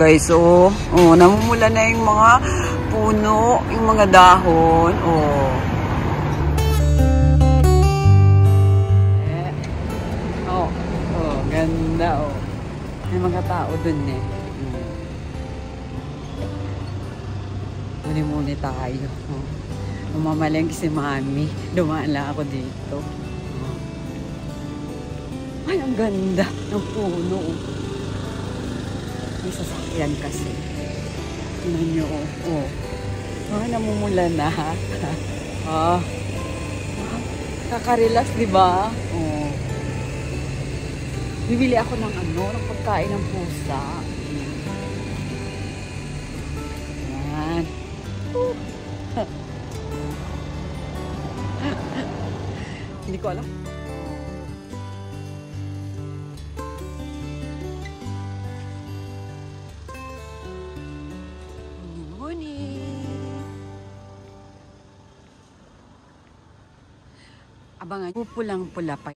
guys, oh. Oh, namumula na yung mga puno, yung mga dahon, oh. Oh, oh, ganda, oh. May mga tao dun eh. Muni-muni tayo. Oh. Umamalengke si Mami. Dumaan lang ako dito. Oh. Ay, ang ganda ng puno. May sasakyan kasi. Tingnan nyo, oh. Oh, namumula na. Oh. Kakarelax, diba? Oh. Bibili ako ng ng pagkain ng pusa. Yan. Hindi ko alam. Abangan, pupulang-pula pa.